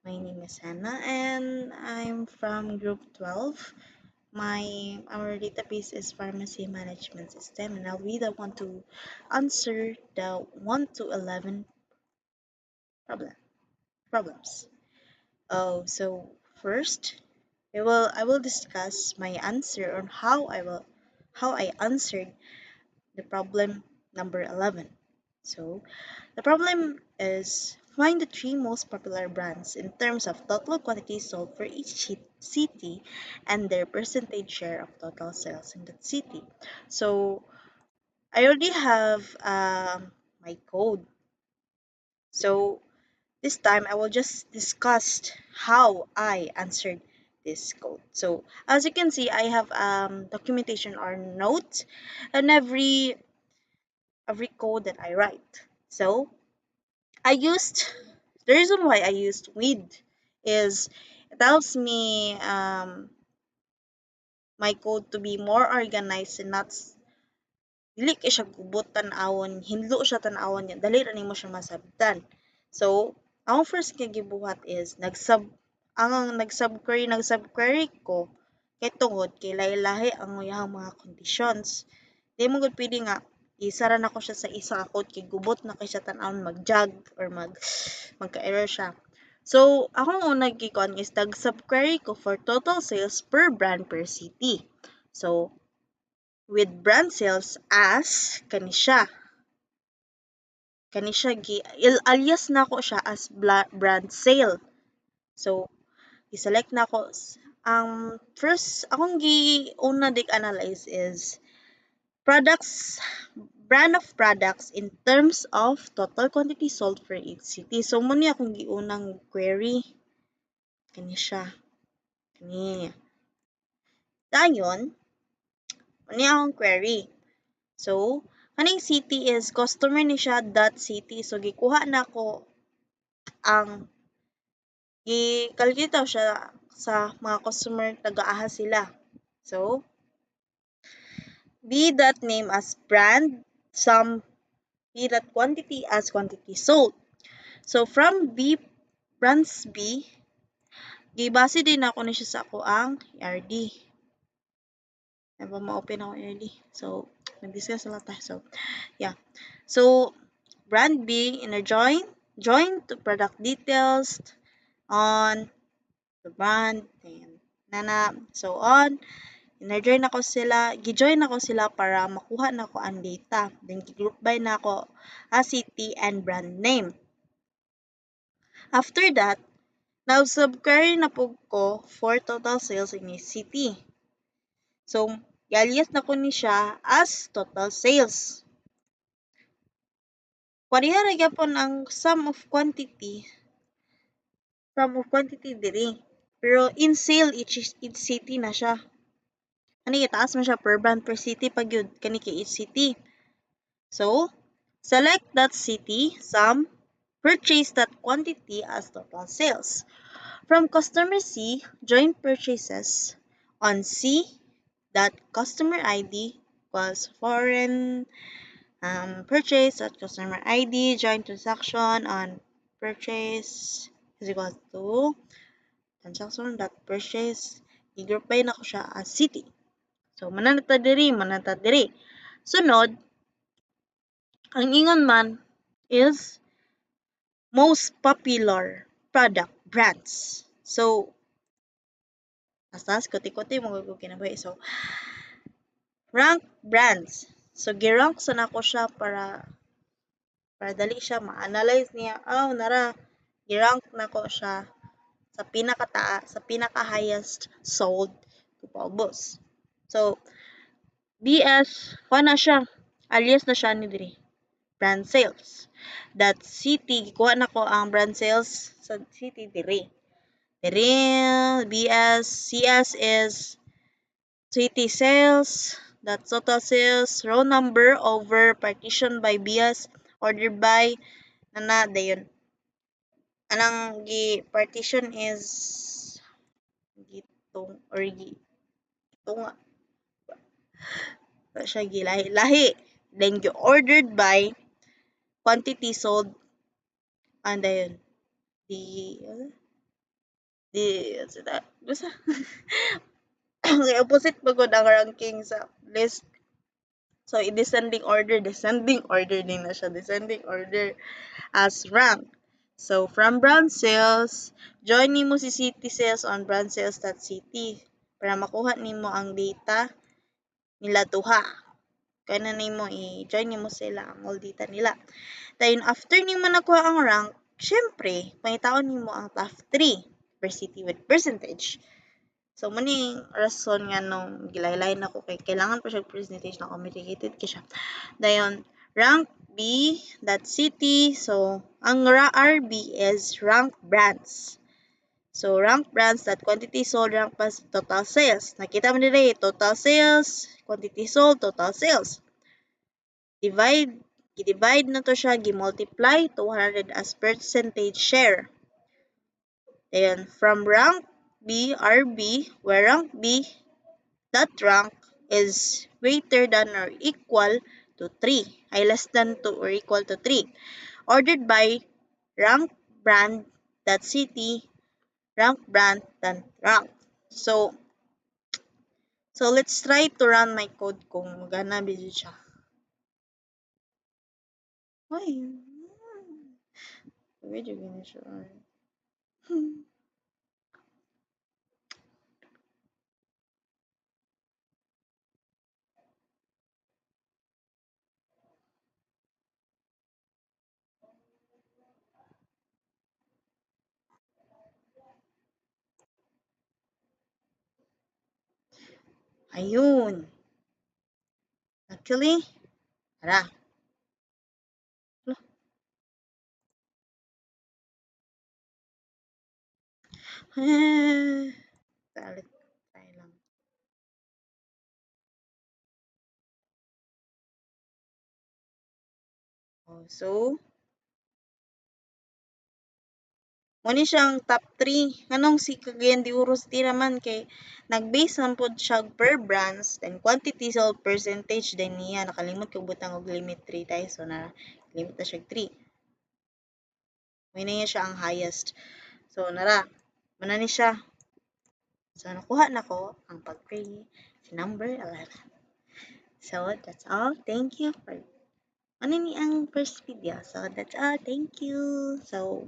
My name is Hannah and I'm from Group 12. Our database is Pharmacy Management System, and I'll be the one to answer the 1 to 11 problem problems. So first, I will discuss my answer on how I answered the problem number 11. So, the problem is find the three most popular brands in terms of total quantity sold for each city and their percentage share of total sales in that city. So, I already have my code. So, this time I will just discuss how I answered this code. So, as you can see, I have documentation or notes on every code that I write. So, I used the reason why I used with is it helps me my code to be more organized and not dili kay siya gubot tan-awon, hinlo siya tan-awon niya, dali ra nimo siya masabtan. So, ang first nga gibuhat is nag-subquery ko kay tungod kay lahi-lahi ang iyang mga conditions. Di mo gud pwede nga isara na ko siya sa isa ka code kay gubot na kay siya tan-awon mag-jog or magka-error siya. So, akong unang gikuan is nag-subquery ko for total sales per brand per city. So, with brand sales as kani siya alias na ko siya as brand sale. So, i-select na ko ang first akong una dig analyze is products brand of products in terms of total quantity sold for each city. So, muna akong giunang query kani siya kani dayon muna akong query. So, kaning city is customer ni siya dot city. So, gikuha na ko ang gi-calculate siya sa mga customer taga-aha sila. So, B dot name as brand, sum B dot quantity as quantity sold. So, from B, brands B, gibase din ako ni siya sa ako ang ERD. Never ma-open ako ERD. So, nag-discuss na lang tayo. So, yeah. So, brand B, join to product details on the brand, and nana, so on. Gijoin ako sila para makuha na ko ang data. Then, group by na ako as city and brand name. After that, nag-subquery na po ko for total sales in a city. So, alias na ko ni siya as total sales. Pareha ra gyapon ang sum of quantity diri. Pero in sale each city na siya. Kani itaas man siya per brand per city pag yun kani kay each city. So, select that city, sum, purchase that quantity as total sales. From customer C, join purchases on C that customer ID equals foreign purchase at customer ID, join transaction on purchase is equal to transaction dot purchase. I-group by na ko siya as city. So, mananata diri. Sunod, ang ingon man is most popular product brands. So, astas kuti-kuti mo kinabuhi. So, rank brands. So, girank sa nako siya para dali siya ma-analyze niya. Nara, girank nako siya sa sa pinaka-highest sold to paubos. So, BS, na siya, alias na siya ni diri. Brand sales. That city, kuha na ko ang brand sales sa city diri. Diri, BS, CS is city sales, that's total sales, row number over partition by BS, order by, dayon. Anang partition is gitong or gitunga. Siya gilahi-lahi. Then, ordered by quantity sold and then basta kay opposite pagod ang ranking sa list. So, descending order din na siya, descending order as rank. So, from brand sales, join nimo si City Sales on brandsales.city para makuha nimo ang data nila duha. Kaya na nimo i-join nimo sila ang all data nila. Then, after nimo nakuha ang rank, syempre, pangitaon nimo ang top 3 per city with percentage. So, maning rason nga nung gilaylay na ko kay kailangan pa siya percentage na communicated ka siya. Dayon, rank B, that city. So, ang RB is rank brands. So, rank brands that quantity sold rank pas total sales. Nakita mo nila total sales, quantity sold, total sales. I-divide na to siya, gi-multiply to 100 as percentage share. Then, from rank B, RB, where rank B, that rank is greater than or equal to 3, ay less than to or equal to 3. Ordered by rank brand, that city, rank brand, that rank. So let's try to run my code kung magana video siya. Ay, video gini siya. Ayun. Actually, tara. Talit tayo lang. Oh, so, mo ni siyang top 3. Nganong si Cagayan de Oro City naman kay nag-base man pod siya per brands then quantity sold percentage din niya nakalimot ko butang og limit 3 tayo so na limit na siya 3. May na niya siya ang highest. So nara, mana ni siya. So nakuha na ko ang pag-pray si number 11. So that's all. Thank you for ano ni ang first video. So that's all. Thank you. So